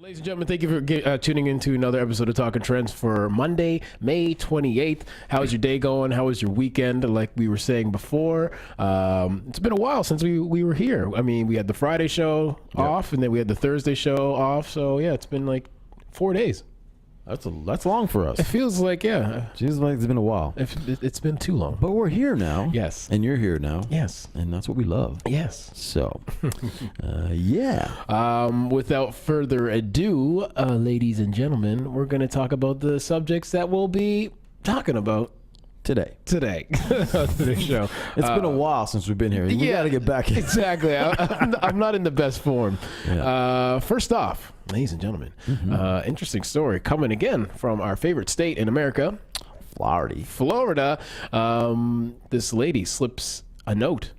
Ladies and gentlemen, thank you for tuning into another episode of Talking Trends for Monday, May 28th. How's your day going? How was your weekend? Like we were saying before, it's been a while since we were here. I mean, we had the Friday show off, and then we had the Thursday show off. So, yeah, it's been like 4 days. That's long for us. It feels like, yeah. Feels like it's been a while. It's been too long. But we're here now. Yes. And you're here now. Yes. And that's what we love. Yes. So, yeah. Without further ado, ladies and gentlemen, we're going to talk about the subjects that we'll be talking about today on today's show. It's been a while since we've been here. We got to get back in. Exactly. I'm not in the best form. Yeah. First off, ladies and gentlemen, interesting story coming again from our favorite state in America, Florida. This lady slips a note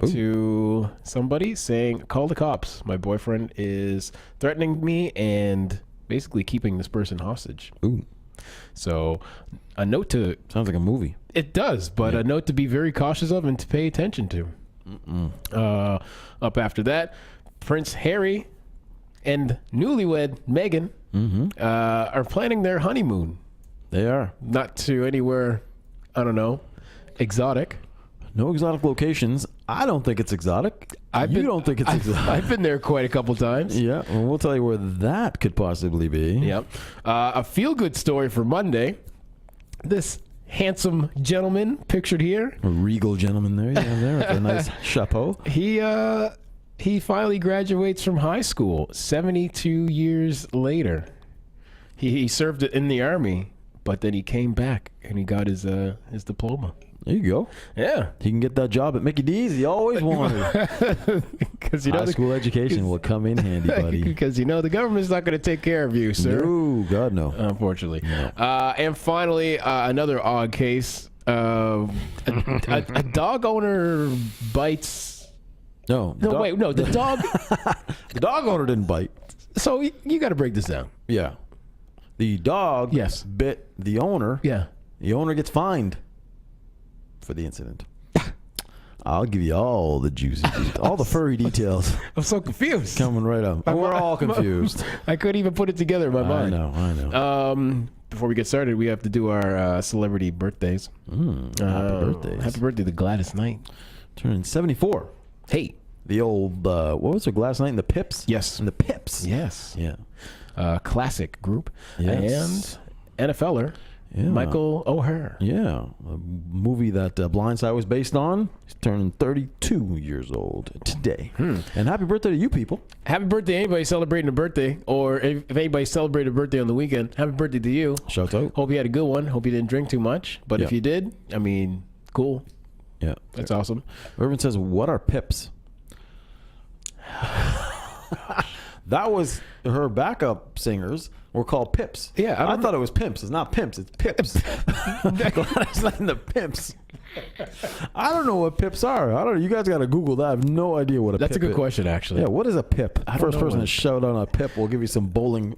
to somebody saying, call the cops. My boyfriend is threatening me and basically keeping this person hostage. Ooh. So a note to... Sounds like a movie. It does, but a note to be very cautious of and to pay attention to. Up after that, Prince Harry and newlywed Meghan are planning their honeymoon. They are. Not to anywhere, I don't know, exotic. No exotic locations. I don't think it's exotic. You don't think it's exotic. I've been there quite a couple times. Yeah, well, we'll tell you where that could possibly be. Yep. A feel-good story for Monday. This handsome gentleman pictured here. A regal gentleman there. Yeah, there with a nice chapeau. He finally graduates from high school 72 years later. He served in the Army, but then he came back and he got his diploma. There you go. Yeah. He can get that job at Mickey D's. He always wanted. Because high school education will come in handy, buddy. Because the government's not going to take care of you, sir. No, God no. Unfortunately. No. And finally, another odd case. A dog owner bites. No. The dog. The dog owner didn't bite. So you got to break this down. Yeah. The dog bit the owner. Yeah. The owner gets fined for the incident. I'll give you all the juicy details, all the furry details. I'm so confused. Coming right up. We're all confused. I couldn't even put it together in my mind. I know. Before we get started, we have to do our celebrity birthdays. Happy birthdays. Happy birthday to Gladys Knight. Turning 74. Hey. The old, what was her, Gladys Knight and the Pips? Yes. And the Pips. Yes. Yeah. Classic group. Yes. And NFLer. Yeah. Michael O'Hare. Yeah. A movie that Blindside was based on. He's turning 32 years old today. And happy birthday to you people. Happy birthday to anybody celebrating a birthday, or if anybody celebrated a birthday on the weekend, happy birthday to you. Shout out. Hope you had a good one. Hope you didn't drink too much. But if you did, I mean, cool. Yeah. That's awesome. Irvin says, what are Pips? That was her backup singers were called Pips. Yeah, I thought it was Pimps. It's not Pimps. It's Pips. Gladys Knight and the Pimps. I don't know what Pips are. I don't know. You guys got to Google that. I have no idea what a Pip is. That's a good question, actually. Yeah, what is a Pip? First person to shout out a Pip will give you some bowling.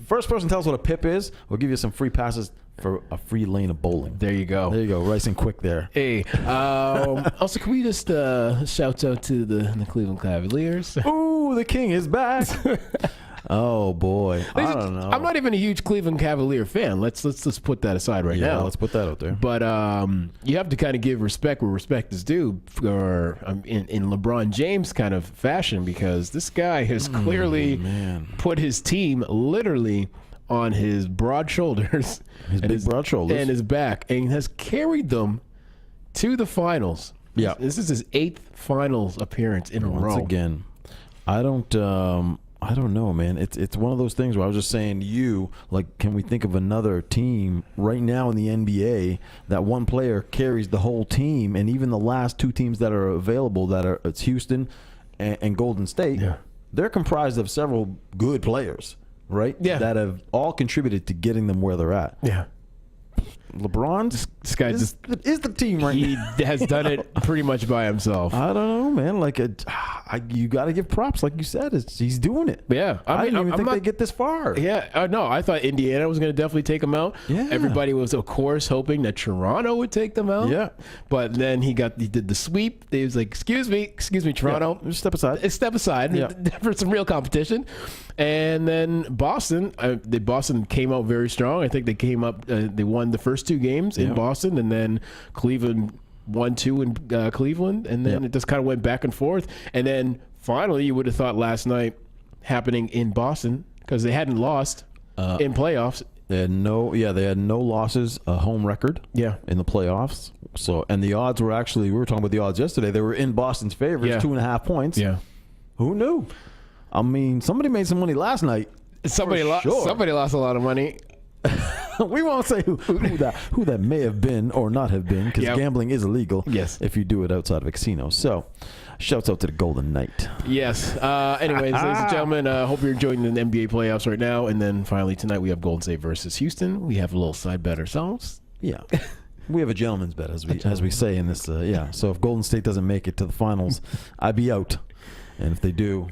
First person tells what a Pip is, we'll give you some free passes for a free lane of bowling. There you go. There you go. Nice and quick there. Hey. Also, can we just shout out to the Cleveland Cavaliers? Ooh, the king is back. Oh boy, I don't know. I'm not even a huge Cleveland Cavalier fan. Let's put that aside right now. Let's put that out there. But you have to kind of give respect where respect is due, for in LeBron James kind of fashion, because this guy has clearly put his team literally on his broad shoulders, his broad shoulders, and his back, and has carried them to the finals. Yeah, this is his 8th finals appearance in a row. Once again, I don't know, man. It's one of those things where I was just saying to you, like, can we think of another team right now in the NBA that one player carries the whole team, and even the last 2 teams that are available, it's Houston and Golden State. Yeah. They're comprised of several good players, right? Yeah. That have all contributed to getting them where they're at. Yeah. LeBron, this guy is the team right now. He has done it pretty much by himself. I don't know, man. Like, you got to give props, like you said. He's doing it. Yeah, I didn't even think they get this far. Yeah, no, I thought Indiana was going to definitely take them out. Yeah, everybody was, of course, hoping that Toronto would take them out. Yeah, but then he did the sweep. He was like, "Excuse me, Toronto, step aside. Step aside for some real competition." And then Boston came out very strong. I think they came up, they won the first 2 games in Boston, and then Cleveland won 2 in Cleveland, and then it just kind of went back and forth. And then finally, you would have thought last night happening in Boston, because they hadn't lost in playoffs. They had no losses, a home record in the playoffs. So, and the odds were actually, we were talking about the odds yesterday, they were in Boston's favor, 2.5 points. Yeah. Who knew? I mean, somebody made some money last night. Somebody lost a lot of money. We won't say who that may have been or not have been, because gambling is illegal if you do it outside of a casino. So, shouts out to the Golden Knight. Yes. Anyways, ladies and gentlemen, hope you're enjoying the NBA playoffs right now. And then finally tonight we have Golden State versus Houston. We have a little side bet ourselves. Yeah. We have a gentleman's bet, as we say in this. So if Golden State doesn't make it to the finals, I'd be out. And if they do,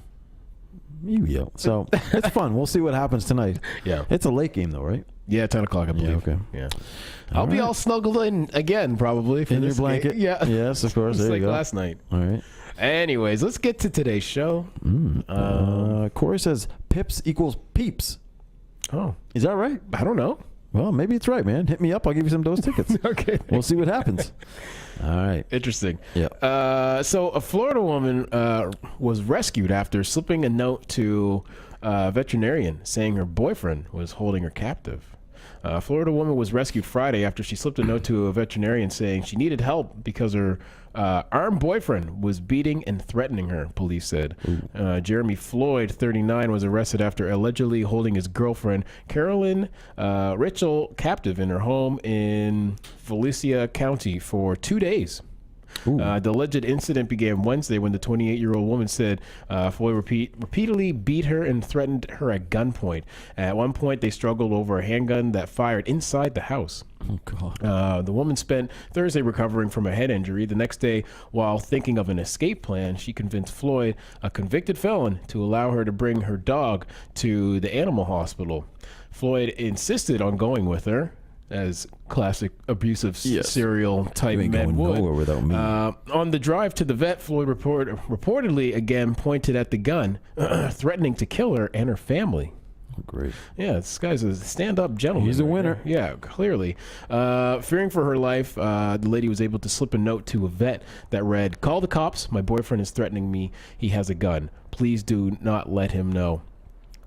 you be out. So it's fun. We'll see what happens tonight. Yeah. It's a late game, though, right? Yeah, 10 o'clock, I believe. Yeah, okay. Yeah. I'll be all snuggled in again, probably. For in this your blanket? Game. Yeah. Yes, of course. Just there like you go. last night. All right. Anyways, let's get to today's show. Corey says Pips equals Peeps. Oh. Is that right? I don't know. Well, maybe it's right, man. Hit me up. I'll give you some of those tickets. Okay. We'll see what happens. All right. Interesting. Yeah. So a Florida woman was rescued after slipping a note to a veterinarian saying her boyfriend was holding her captive. A Florida woman was rescued Friday after she slipped a note to a veterinarian saying she needed help because her armed boyfriend was beating and threatening her, police said. Jeremy Floyd, 39, was arrested after allegedly holding his girlfriend, Carolyn Ritchell, captive in her home in Volusia County for 2 days. The alleged incident began Wednesday when the 28-year-old woman said Floyd repeatedly beat her and threatened her at gunpoint. At one point, they struggled over a handgun that fired inside the house. Oh, God. The woman spent Thursday recovering from a head injury. The next day, while thinking of an escape plan, she convinced Floyd, a convicted felon, to allow her to bring her dog to the animal hospital. Floyd insisted on going with her, as classic abusive serial type men would. Nowhere without me. On the drive to the vet, Floyd reportedly again pointed at the gun, threatening to kill her and her family. Oh, great. Yeah, this guy's a stand-up gentleman. He's a winner. Yeah, clearly. Fearing for her life, the lady was able to slip a note to a vet that read, "Call the cops. My boyfriend is threatening me. He has a gun. Please do not let him know."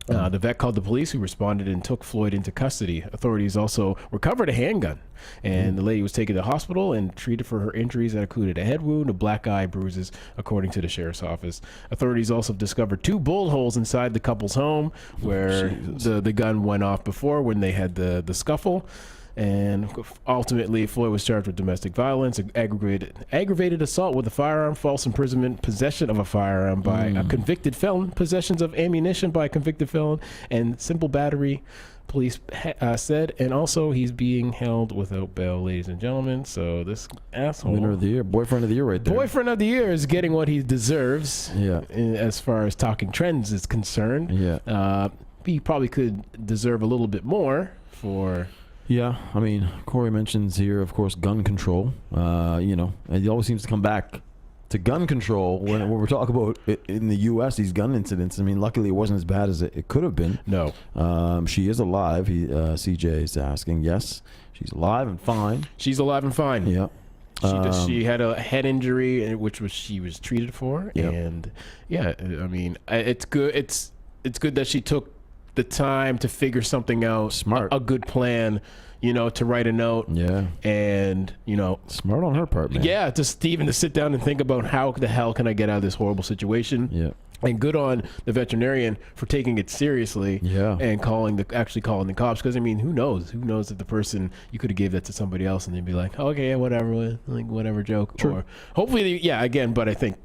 The vet called the police, who responded and took Floyd into custody. Authorities also recovered a handgun, and the lady was taken to the hospital and treated for her injuries that included a head wound, a black eye, bruises, according to the sheriff's office. Authorities also discovered 2 bullet holes inside the couple's home where the gun went off before when they had the scuffle. And ultimately, Floyd was charged with domestic violence, aggravated assault with a firearm, false imprisonment, possession of a firearm by a convicted felon, possessions of ammunition by a convicted felon, and simple battery, police said. And also, he's being held without bail, ladies and gentlemen. So this asshole, Winner of the year, boyfriend of the year, right there. Boyfriend of the year is getting what he deserves. Yeah. As far as talking trends is concerned. Yeah. He probably could deserve a little bit more for. Yeah, I mean, Corey mentions here, of course, gun control. And he always seems to come back to gun control when we're talking about in the U.S., these gun incidents. I mean, luckily it wasn't as bad as it could have been. No. She is alive. CJ is asking. Yes, she's alive and fine. She's alive and fine. Yeah. She had a head injury, which she was treated for. Yep. And, I mean, it's good. It's good that she took the time to figure something out. Smart. A good plan, to write a note. Yeah. And, smart on her part, man. Yeah, just even to sit down and think about how the hell can I get out of this horrible situation. Yeah. And good on the veterinarian for taking it seriously. Yeah. And actually calling the cops. Because, I mean, who knows? Who knows if the person, you could have gave that to somebody else and they'd be like, oh, okay, whatever, like whatever joke. True. Or hopefully, again, but I think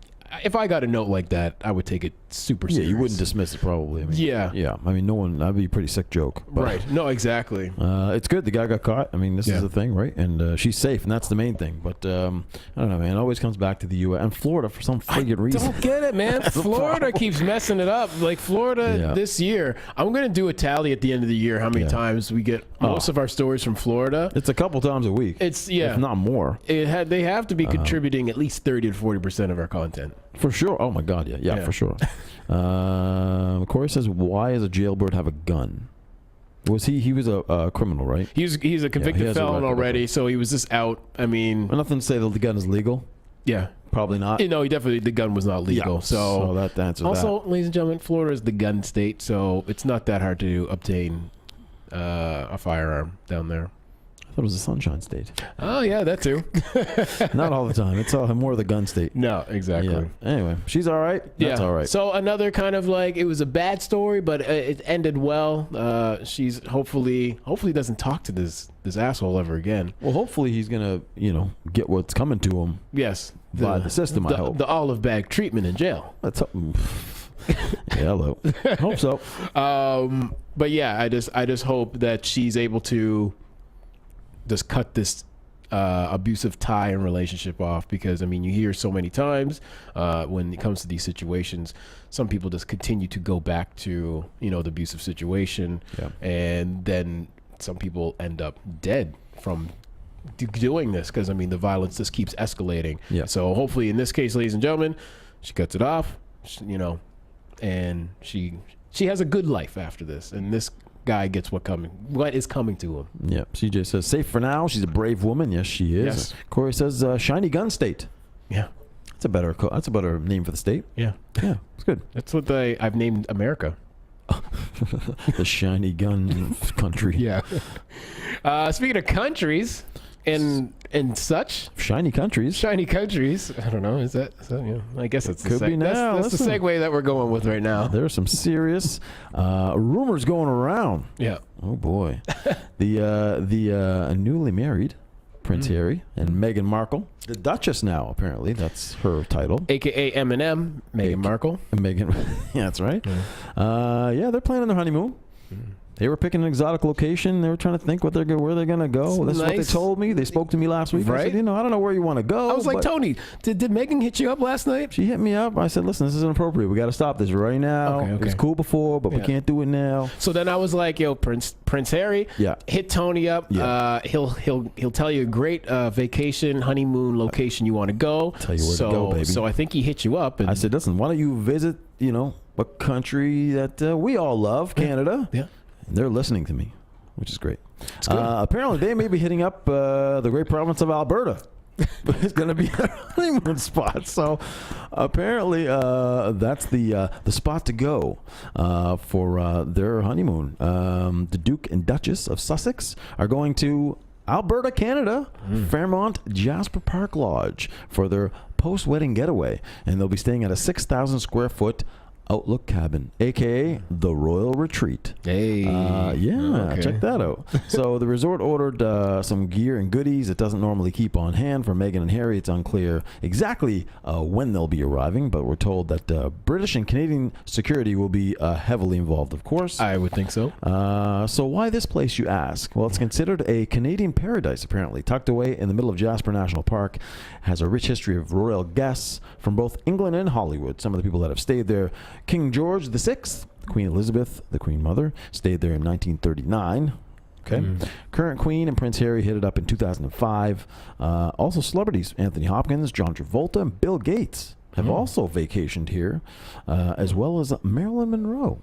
if I got a note like that, I would take it super serious. Yeah, you wouldn't dismiss it probably. I mean, yeah. I mean, no one, that'd be a pretty sick joke. But, right. No, exactly. It's good. The guy got caught. I mean, this is the thing, right? And she's safe, and that's the main thing. But I don't know, man. It always comes back to the U.S. and Florida for some friggin' reason. Don't get it, man. Florida keeps messing it up. Like Florida this year, I'm going to do a tally at the end of the year how many times we get most of our stories from Florida. It's a couple times a week. It's if not more. They have to be contributing at least 30 to 40% of our content. For sure. Oh my God, yeah, for sure. Corey says, "Why does a jailbird have a gun?" Was he was a criminal, right? He's a convicted felon already, so he was just out. I mean, nothing to say that the gun is legal. Yeah, probably not. No, the gun was not legal. Yeah, so that answers also, that. ladies and gentlemen, Florida is the gun state, so it's not that hard to obtain a firearm down there. I thought it was a sunshine state. Oh yeah, that too. Not all the time. It's more the gun state. No, exactly. Yeah. Anyway, she's all right. That's all right. So another kind of like, it was a bad story, but it ended well. She's hopefully doesn't talk to this asshole ever again. Well, hopefully he's gonna get what's coming to him. Yes, by the system. I hope the olive bag treatment in jail. That's hello. Hope so. But yeah, I just hope that she's able to just cut this abusive tie and relationship off, because I mean, you hear so many times when it comes to these situations, some people just continue to go back to the abusive situation, and then some people end up dead from doing this, because I mean, the violence just keeps escalating. So hopefully in this case, ladies and gentlemen, she cuts it off, and she has a good life after this, and this guy gets what is coming to him. Yeah. CJ says, safe for now. She's a brave woman. Yes, she is. Yes. Corey says, shiny gun state. Yeah. That's a better name for the state. Yeah. Yeah. It's good. That's what I've named America. The shiny gun country. Yeah. Speaking of countries and such. Shiny countries. I don't know. Is that I guess it's could be now. That's the segue that we're going with right now. There's some serious rumors going around. Yeah. Oh boy. the newly married Prince Harry and Meghan Markle, the Duchess now, apparently that's her title, aka Eminem, Meghan Markle. Meghan, yeah, that's right. Yeah, they're planning their honeymoon. They were picking an exotic location. They were trying to think where they're going to go. That's what they told me. They spoke to me last week. Right. I said, I don't know where you want to go. I was like, Tony, did Meghan hit you up last night? She hit me up. I said, listen, this is inappropriate. We got to stop this right now. Okay. It was cool before, but we can't do it now. So then I was like, yo, Prince Harry, hit Tony up. Yeah. He'll tell you a great vacation, honeymoon location you want to go. Tell you where to go, baby. So I think he hit you up. And I said, listen, why don't you visit, a country that we all love, Canada. Yeah. They're listening to me, which is great. Apparently, they may be hitting up the great province of Alberta. It's going to be a honeymoon spot. So apparently, that's the spot to go for their honeymoon. The Duke and Duchess of Sussex are going to Alberta, Canada, Fairmont Jasper Park Lodge for their post-wedding getaway. And they'll be staying at a 6,000 square foot Outlook cabin, aka the Royal Retreat. Hey, check that out. So the resort ordered some gear and goodies it doesn't normally keep on hand for Meghan and Harry. It's unclear exactly when they'll be arriving, but we're told that British and Canadian security will be heavily involved, of course. I would think so. So why this place, you ask? Well, it's considered a Canadian paradise, apparently. Tucked away in the middle of Jasper National Park, has a rich history of royal guests from both England and Hollywood. Some of the people that have stayed there: King George VI, Queen Elizabeth, the Queen Mother, stayed there in 1939. Okay. Current Queen and Prince Harry hit it up in 2005. Also celebrities: Anthony Hopkins, John Travolta, and Bill Gates have also vacationed here, as well as Marilyn Monroe.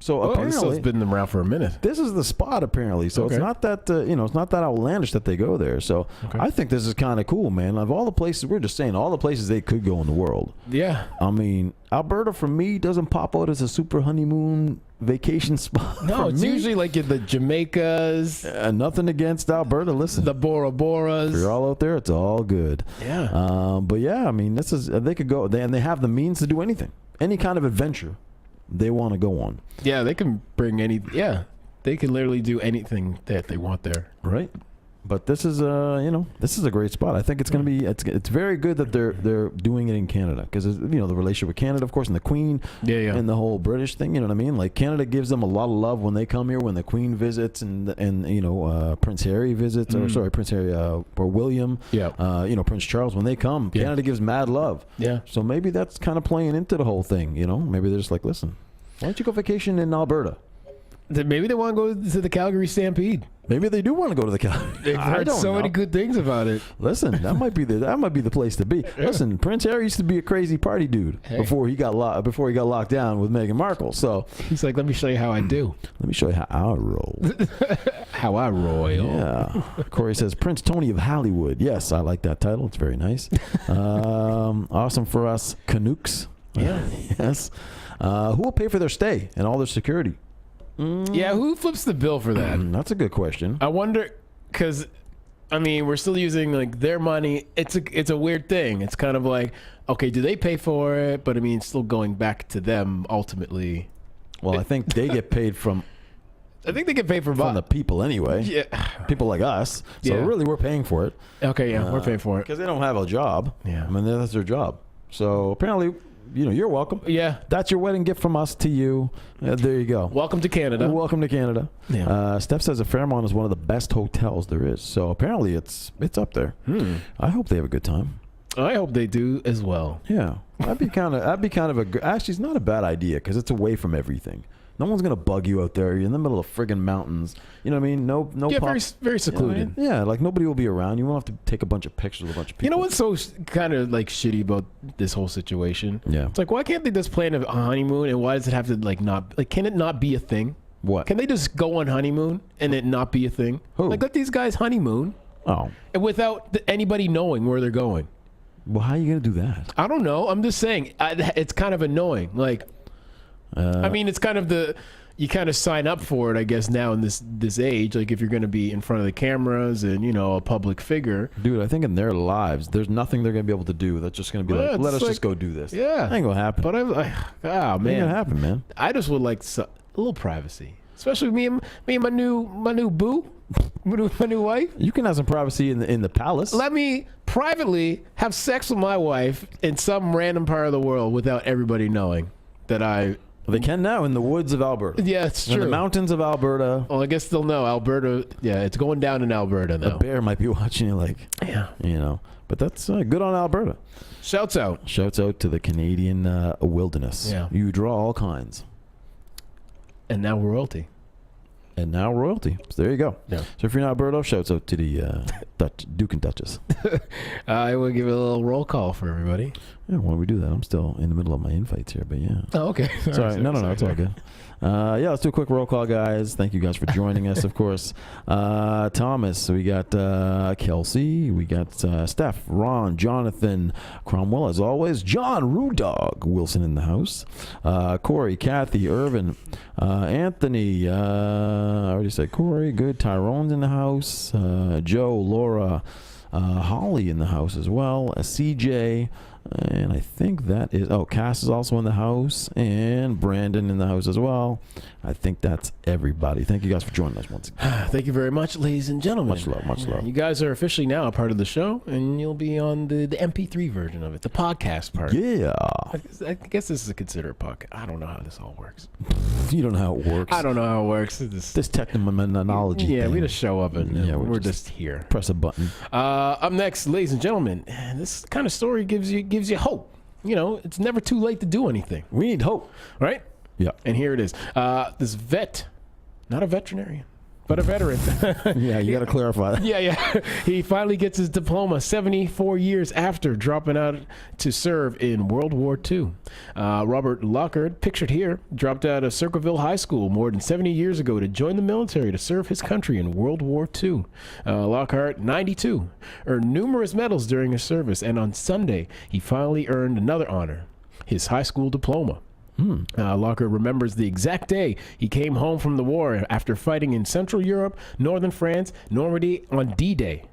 So apparently, it's been around for a minute. This is the spot, apparently. So it's not that it's not that outlandish that they go there. So I think this is kind of cool, man. Of all the places, we're just saying all the places they could go in the world. Yeah. I mean, Alberta for me doesn't pop out as a super honeymoon vacation spot. No, it's usually like the Jamaicas. Nothing against Alberta. Listen, the Bora Boras. If you're all out there, it's all good. Yeah. But yeah, I mean, this is they could go, and they have the means to do anything, any kind of adventure they want to go on. Yeah, they can bring they can literally do anything that they want there. Right. But this is this is a great spot. I think it's going to be it's very good that they're doing it in Canada, because the relationship with Canada, of course, and the Queen, and the whole British thing. You know what I mean? Like, Canada gives them a lot of love when they come here, when the Queen visits and Prince Harry visits, or sorry, Prince Harry or William, Prince Charles, when they come, Canada gives mad love. Yeah. So maybe that's kind of playing into the whole thing. Maybe they're just like, listen, why don't you go vacation in Alberta? Maybe they want to go to the Calgary Stampede. Maybe they do want to go to the Calgary. They've heard so many good things about it. Listen, that might be the place to be. Yeah. Listen, Prince Harry used to be a crazy party dude before he got locked down with Meghan Markle. So he's like, let me show you how I do. Let me show you how I roll. How I roll. Yeah. Corey says Prince Tony of Hollywood. Yes, I like that title. It's very nice. Awesome for us Canucks. Yeah. Yes. Who will pay for their stay and all their security? Yeah, who flips the bill for that? That's a good question. I wonder, because, I mean, we're still using, like, their money. It's a weird thing. It's kind of like, okay, do they pay for it? But, I mean, it's still going back to them, ultimately. Well, I think they get paid from... I think they get paid from the people anyway. Yeah. People like us. So, really, we're paying for it. Okay, yeah, we're paying for it. Because they don't have a job. Yeah. I mean, that's their job. So, apparently... you're welcome. Yeah. That's your wedding gift from us to you. There you go. Welcome to Canada. Welcome to Canada. Yeah. Steph says the Fairmont is one of the best hotels there is. So apparently it's up there. I hope they have a good time. I hope they do as well. Yeah. That'd be kind of actually, it's not a bad idea because it's away from everything. No one's gonna bug you out there. You're in the middle of friggin' mountains. You know what I mean? No. Yeah, very secluded. You know what I mean? Yeah, like nobody will be around. You won't have to take a bunch of pictures with a bunch of people. You know what's so kind of like shitty about this whole situation? Yeah. It's like, why can't they just plan a honeymoon, and why does it have to can it not be a thing? What? Can they just go on honeymoon and it not be a thing? Who? Like, let these guys honeymoon. Oh. And without anybody knowing where they're going. Well, how are you gonna do that? I don't know. I'm just saying it's kind of annoying. Like, I mean, it's kind of you kind of sign up for it, I guess, now in this age. Like, if you're going to be in front of the cameras and, a public figure. Dude, I think in their lives, there's nothing they're going to be able to do that's just going to be like, let us just go do this. Yeah. Ain't going to happen. But man. Ain't going to happen, man. I just would like a little privacy. Especially me and my new boo, my new wife. You can have some privacy in the palace. Let me privately have sex with my wife in some random part of the world without everybody knowing that I... They can now in the woods of Alberta. Yeah, it's true. In the mountains of Alberta. Well, I guess they'll know. Alberta, yeah, it's going down in Alberta now. A bear might be watching you like, But that's good on Alberta. Shouts out. Shouts out to the Canadian wilderness. Yeah. You draw all kinds. And now royalty. So there you go. Yeah. So if you're in Alberta, shouts out to the Duke and Duchess. I will give it a little roll call for everybody. Yeah, why don't we do that? I'm still in the middle of my invites here, but yeah. Oh, okay. Sorry. No, it's all good. Let's do a quick roll call, guys. Thank you guys for joining us, of course. Thomas, we got Kelsey, we got Steph, Ron, Jonathan, Cromwell, as always, John, Rudog, Wilson in the house, Corey, Kathy, Irvin, Anthony, I already said Corey, good, Tyrone's in the house, Joe, Laura, Holly in the house as well, CJ, and I think that is... Cass is also in the house, and Brandon in the house as well. I think that's everybody. Thank you guys for joining us once again. Thank you very much, ladies and gentlemen. Much love, much love. You guys are officially now a part of the show, and you'll be on the MP3 version of it, the podcast part. Yeah. I guess this is considered a podcast. I don't know how this all works. You don't know how it works. I don't know how it works. This technology thing. We just show up and we're just here. Press a button. Up next, ladies and gentlemen, this kind of story gives you hope. It's never too late to do anything. We need hope. Right? Yeah. And here it is. This vet, not a veterinarian, but a veteran. Yeah, you got to clarify that. Yeah. He finally gets his diploma 74 years after dropping out to serve in World War II. Robert Lockhart, pictured here, dropped out of Circleville High School more than 70 years ago to join the military to serve his country in World War II. Lockhart, 92, earned numerous medals during his service, and on Sunday, he finally earned another honor, his high school diploma. Lockhart remembers the exact day he came home from the war after fighting in Central Europe, Northern France, Normandy on D-Day.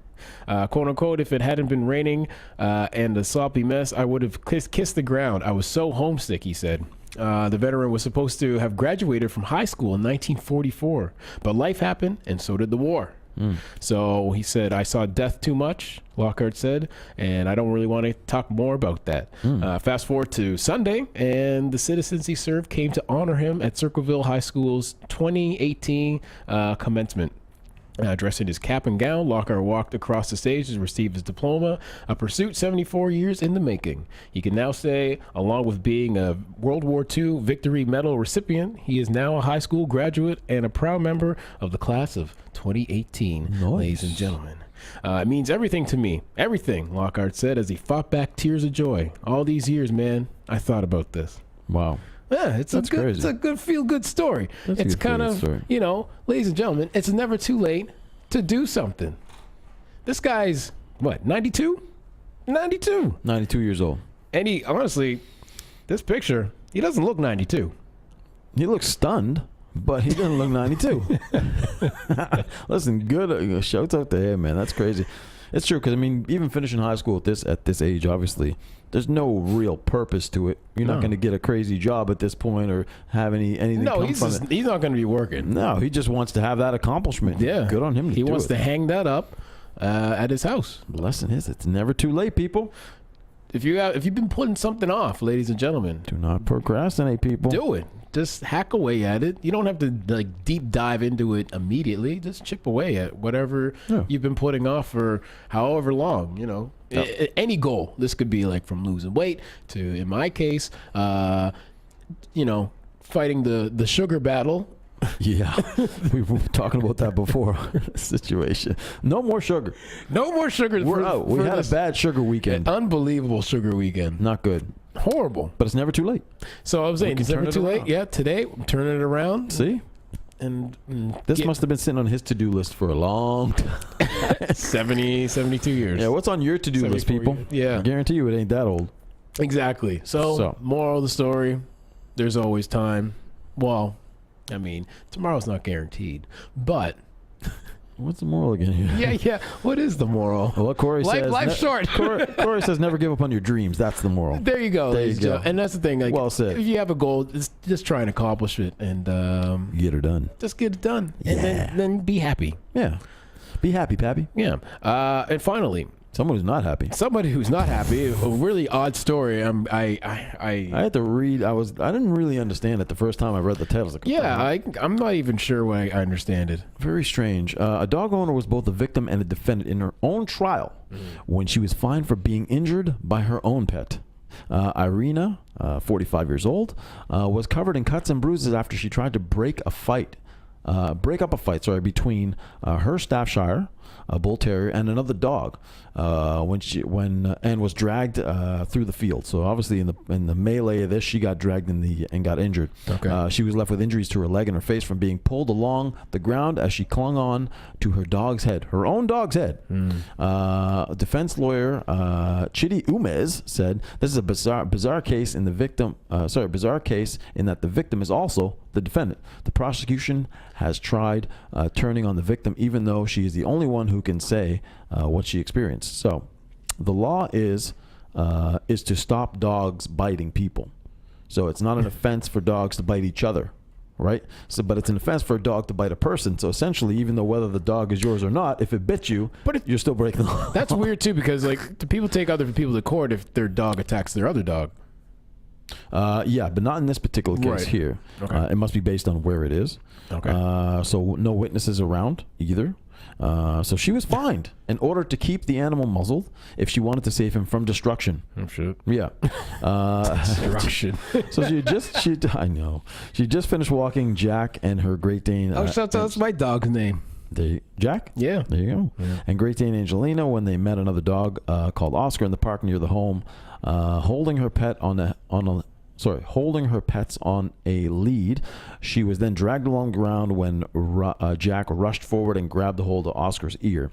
Quote unquote, if it hadn't been raining and a sloppy mess, I would have kissed the ground. I was so homesick, he said. The veteran was supposed to have graduated from high school in 1944, but life happened and so did the war. So he said, I saw death too much, Lockhart said, and I don't really want to talk more about that. Fast forward to Sunday, and the citizens he served came to honor him at Circleville High School's 2018 commencement. Dressed in his cap and gown, Lockhart walked across the stage to receive his diploma, a pursuit 74 years in the making. He can now say, along with being a World War II Victory Medal recipient, he is now a high school graduate and a proud member of the class of 2018, ladies and gentlemen. It means everything to me. Everything, Lockhart said as he fought back tears of joy. All these years, man, I thought about this. Wow. Yeah, it's a good feel-good story. It's kind of, ladies and gentlemen, it's never too late to do something. This guy's, 92? 92. 92 years old. And he, honestly, this picture, he doesn't look 92. He looks stunned, but he doesn't look 92. Listen, good. Shout out to him, man. That's crazy. It's true, because, even finishing high school at this age, obviously, there's no real purpose to it. You're not going to get a crazy job at this point or have anything come from it. He's not going to be working. No, he just wants to have that accomplishment. Yeah. Good on him He wants to hang that up at his house. Lesson is, it's never too late, people. If you've been putting something off, ladies and gentlemen, do not procrastinate, people. Do it. Just hack away at it. You don't have to deep dive into it immediately. Just chip away at whatever you've been putting off for however long. Any goal. This could be from losing weight to, in my case, fighting the sugar battle. Yeah, we were talking about that before. Situation. No more sugar. No more sugar. We're out. We had a bad sugar weekend. Unbelievable sugar weekend. Not good. Horrible. But it's never too late. So I was saying, it's never too late. Yeah, today, I'm turning it around. See? And this must have been sitting on his to-do list for a long time. 72 years. Yeah, what's on your to-do list, people? Years. Yeah. I guarantee you it ain't that old. Exactly. So, moral of the story, there's always time. Well, tomorrow's not guaranteed, but... What's the moral again here? Yeah. What is the moral? Well, Corey says... Life's short. Corey says never give up on your dreams. That's the moral. There you go. There you go. And that's the thing. Well said. If you have a goal, just try and accomplish it. And get it done. Just get it done. Yeah. And then be happy. Yeah. Be happy, Pappy. Yeah. And finally... Someone who's not happy. Somebody who's not happy. A really odd story. I had to read. I didn't really understand it the first time I read the title. I'm not even sure why I understand it. Very strange. A dog owner was both a victim and a defendant in her own trial when she was fined for being injured by her own pet. Irina, 45 years old, was covered in cuts and bruises after she tried to break up a fight between her Staffordshire, a bull terrier, and another dog and was dragged through the field. So obviously in the melee of this, she got dragged and got injured. Okay. She was left with injuries to her leg and her face from being pulled along the ground as she clung on to her own dog's head. Defense lawyer Chidi Umez said this is a bizarre case in that the victim is also the defendant. The prosecution has tried turning on the victim, even though she is the only one who can say what she experienced. So, the law is to stop dogs biting people. So it's not an offense for dogs to bite each other, right? So, but it's an offense for a dog to bite a person. So essentially, even though whether the dog is yours or not, if it bit you, you're still breaking the law. That's weird too, because do people take other people to court if their dog attacks their other dog? Yeah, but not in this particular case here. Okay. It must be based on where it is. Okay. So no witnesses around either. So she was fined in order to keep the animal muzzled if she wanted to save him from destruction. Oh shit. Yeah. Destruction. So I know. She just finished walking Jack and her Great Dane. That's my dog's name. Jack? Yeah. There you go. Yeah. And Great Dane Angelina when they met another dog called Oscar in the park near the home, holding her pets on a lead. She was then dragged along the ground when Jack rushed forward and grabbed the hold of Oscar's ear.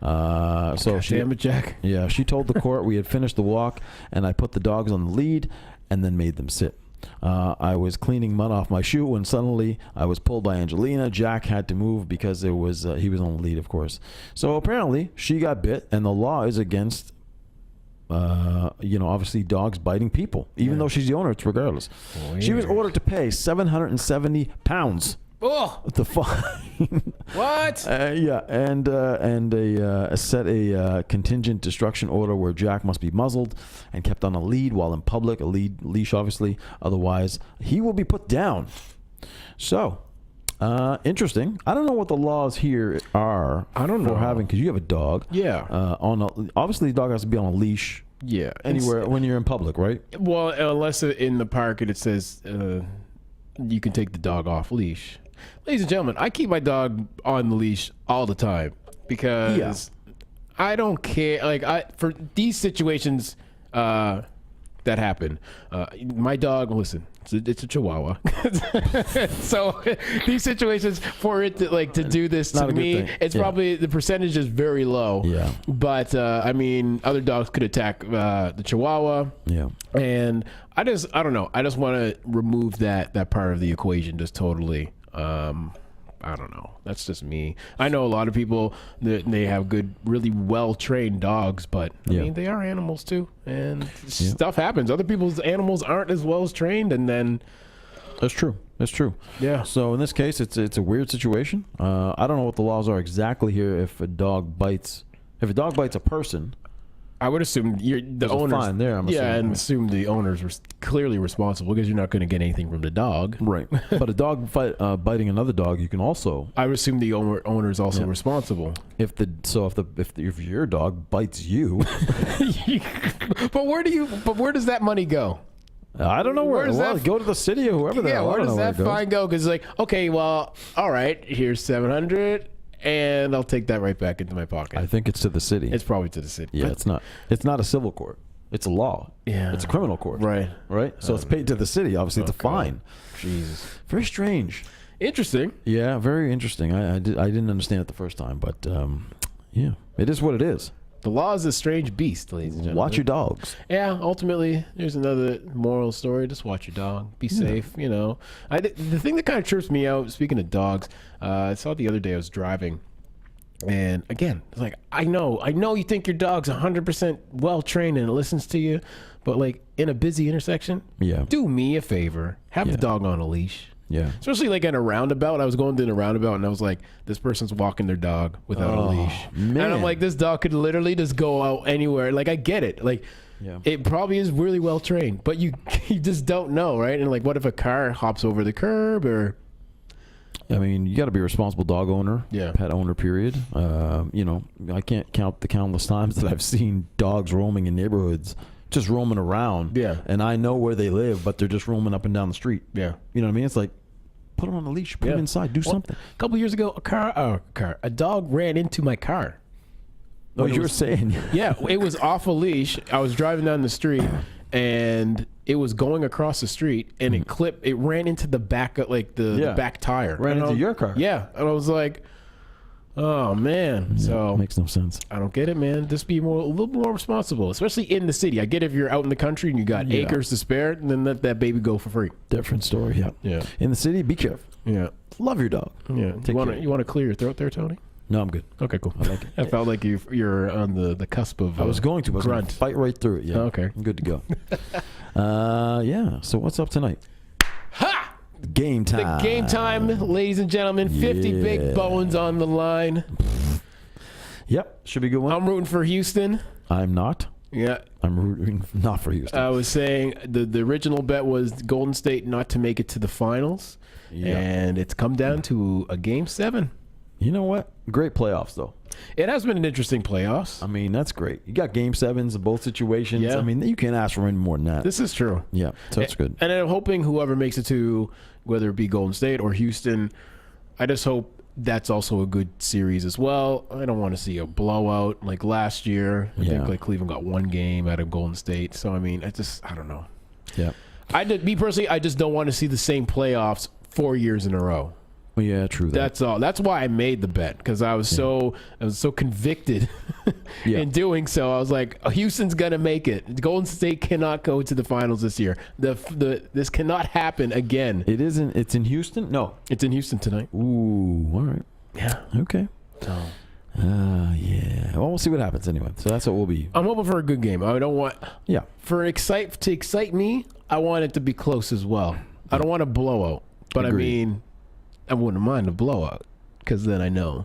Damn it, Jack. Yeah, she told the court we had finished the walk and I put the dogs on the lead and then made them sit. I was cleaning mud off my shoe when suddenly I was pulled by Angelina. Jack had to move because he was on the lead, of course. So apparently she got bit, and the law is against obviously dogs biting people. Even though she's the owner, it's regardless. Weird. She was ordered to pay £770. Oh, the fine. What? Set a contingent destruction order where Jack must be muzzled and kept on a lead while in public, leash obviously. Otherwise, he will be put down. So, Interesting. I don't know what the laws here are. I don't know. For having, because you have a dog. Yeah. Obviously, the dog has to be on a leash. Yeah. Anywhere when you're in public, right? Well, unless in the park it says you can take the dog off leash. Ladies and gentlemen, I keep my dog on the leash all the time because I don't care. Like for these situations that happen, my dog. Listen, it's a Chihuahua. So these situations for it to do this to me, it's probably the percentage is very low. Yeah. But I mean, other dogs could attack the Chihuahua. Yeah. And I don't know. I just want to remove that part of the equation just totally. I don't know. That's just me. I know a lot of people that they have good, really well-trained dogs, but I mean, they are animals too, and stuff happens. Other people's animals aren't as well as trained, and then that's true. That's true. Yeah. So in this case, it's a weird situation. I don't know what the laws are exactly here. If a dog bites a person, I would assume the owners. Fine there. I'm assuming. And assume the owners were clearly responsible because you're not going to get anything from the dog. Right. But a dog biting another dog, you can also. I would assume the owner is also responsible. If your dog bites you. But where does that money go? I don't know where. Go to the city or whoever. Yeah. Where does that fine go? Because okay, well, all right. Here's $700. And I'll take that right back into my pocket. I think it's to the city. It's probably to the city. Yeah, it's not. It's not a civil court. It's a law. Yeah, it's a criminal court. Right. Right. So it's paid to the city. Obviously, it's a fine. Jesus. Very strange. Interesting. Yeah, very interesting. I didn't understand it the first time, but yeah, it is what it is. The law is a strange beast, ladies and gentlemen. Watch your dogs. Yeah, ultimately, there's another moral story. Just watch your dog. Be safe, you know. The thing that kind of trips me out, speaking of dogs, I saw the other day I was driving, and again, it's like, I know you think your dog's 100% well-trained and it listens to you, but like in a busy intersection, do me a favor. Have the dog on a leash. Yeah. Especially like in a roundabout. I was going through a roundabout and I was like, this person's walking their dog without a leash. Man. And I'm like, this dog could literally just go out anywhere. Like, I get it. Like, it probably is really well trained, but you just don't know, right? And like, what if a car hops over the curb or... I mean, you got to be a responsible dog owner, pet owner, period. You know, I can't count the countless times that I've seen dogs roaming in neighborhoods, just roaming around. Yeah. And I know where they live, but they're just roaming up and down the street. Yeah. You know what I mean? It's like, put them on a leash, put them inside, do something. A couple years ago, a dog ran into my car. Oh, you were saying? Yeah, it was off a leash. I was driving down the street, and it was going across the street, and it ran into the back, like the back tire. Ran into your car? Yeah, and I was like, oh man. So makes no sense. I don't get it, man. Just be a little more responsible, especially in the city. I get if you're out in the country and you got acres to spare, and then let that baby go for free. Different story. Yeah. Yeah. In the city, be careful. Yeah. Love your dog. Yeah. You want to clear your throat there, Tony? No, I'm good. Okay, cool. I like it. I felt like you're on the cusp of. I was going to grunt. Fight right through it. Yeah. Okay. I'm good to go. Yeah. So what's up tonight? Ha! Game time. The game time, ladies and gentlemen. 50 big bones on the line. Yep. Should be a good one. I'm rooting for Houston. I'm not. Yeah. I'm rooting not for Houston. I was saying the original bet was Golden State not to make it to the finals. Yeah. And it's come down to a game 7. You know what? Great playoffs, though. It has been an interesting playoffs. I mean, that's great. You got game 7s in both situations. Yeah. I mean, you can't ask for any more than that. This is true. Yeah, so that's good. And I'm hoping whoever makes it to, whether it be Golden State or Houston, I just hope that's also a good series as well. I don't want to see a blowout like last year. I think like Cleveland got 1 game out of Golden State. So, I mean, I don't know. Yeah. Me personally, I just don't want to see the same playoffs 4 years in a row. Well, yeah, true. That's all. That's why I made the bet, because I was so convicted in doing so. I was like, Houston's gonna make it. Golden State cannot go to the finals this year. This cannot happen again. It isn't. It's in Houston. No, it's in Houston tonight. Ooh, all right. Yeah. Okay. So. Yeah. Well, we'll see what happens anyway. So that's what we'll be. I'm hoping for a good game. I don't want. Yeah. To excite me, I want it to be close as well. I don't want a blowout, but Agreed. I mean. I wouldn't mind a blowout, because then I know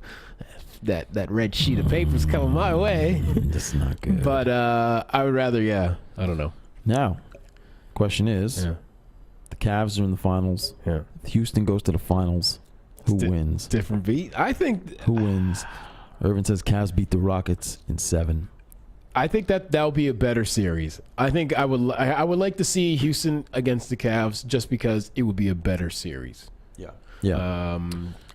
that red sheet of paper's coming my way. That's not good. But I would rather, I don't know. Now, question is, the Cavs are in the finals. Yeah. If Houston goes to the finals, Who wins? Different beat. I think. Who wins? Irvin says Cavs beat the Rockets in 7. I think that'll be a better series. I think I would like to see Houston against the Cavs just because it would be a better series. Yeah. Yeah.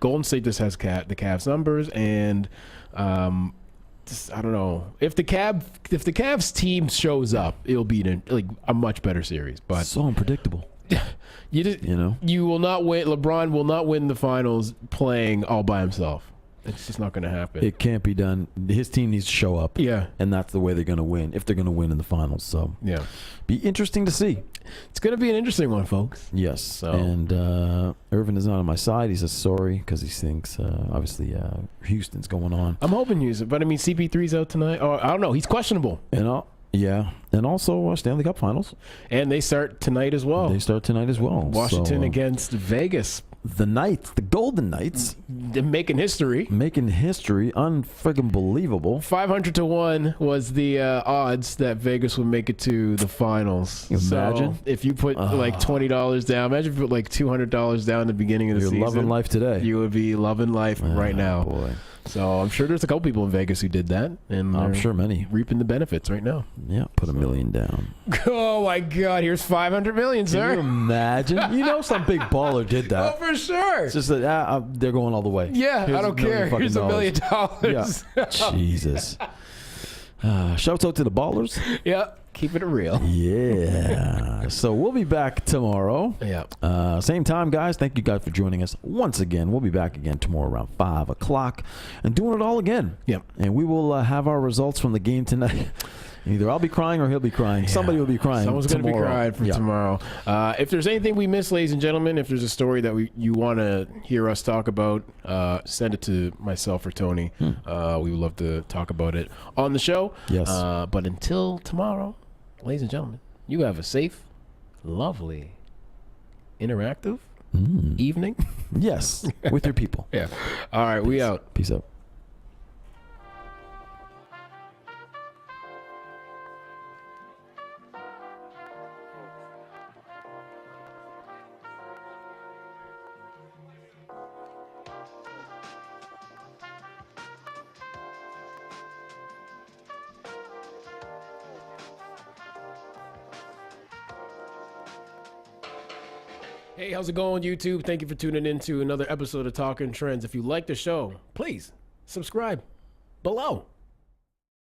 Golden State just has the Cavs numbers, and I don't know if the Cavs team shows up, it'll be like a much better series. But so unpredictable. You will not win. LeBron will not win the finals playing all by himself. It's just not going to happen. It can't be done. His team needs to show up. Yeah. And that's the way they're going to win, if they're going to win in the finals. So, yeah. Be interesting to see. It's going to be an interesting one, folks. Yes. So. And Irvin is not on my side. He says sorry because he thinks, obviously, Houston's going on. I'm hoping Houston. But, I mean, CP3's out tonight. Oh, I don't know. He's questionable. Yeah. And also Stanley Cup Finals. And they start tonight as well. Washington against Vegas. The Knights, the Golden Knights. They're making history. Unfriggin' believable. 500 to 1 was the odds that Vegas would make it to the finals. Imagine. So if you put like $20 down, imagine if you put like $200 down at the beginning of the season. You're loving life today. You would be loving life right now. Boy. So I'm sure there's a couple people in Vegas who did that, and I'm sure many reaping the benefits right now. Yeah, put $1 million down. Oh my God! Here's $500 million, sir. Can you imagine? Some big baller did that. Oh, for sure. It's just that they're going all the way. Yeah, I don't care. Here's $1 million. Yeah. Jesus. Shouts out to the ballers. Yeah. Keeping it real. Yeah. So we'll be back tomorrow. Yeah. Same time, guys. Thank you guys for joining us once again. We'll be back again tomorrow around 5 o'clock and doing it all again. Yep. And we will have our results from the game tonight. Either I'll be crying or he'll be crying. Yeah. Somebody will be crying. Someone's going to be crying for tomorrow. If there's anything we missed, ladies and gentlemen, if there's a story that you want to hear us talk about, send it to myself or Tony. We would love to talk about it on the show. Yes. But until tomorrow, ladies and gentlemen, you have a safe, lovely, interactive evening. Yes. With your people. Yeah. All right. We out. Peace out. Hey, how's it going, YouTube? Thank you for tuning in to another episode of Talking Trends. If you like the show, please subscribe below.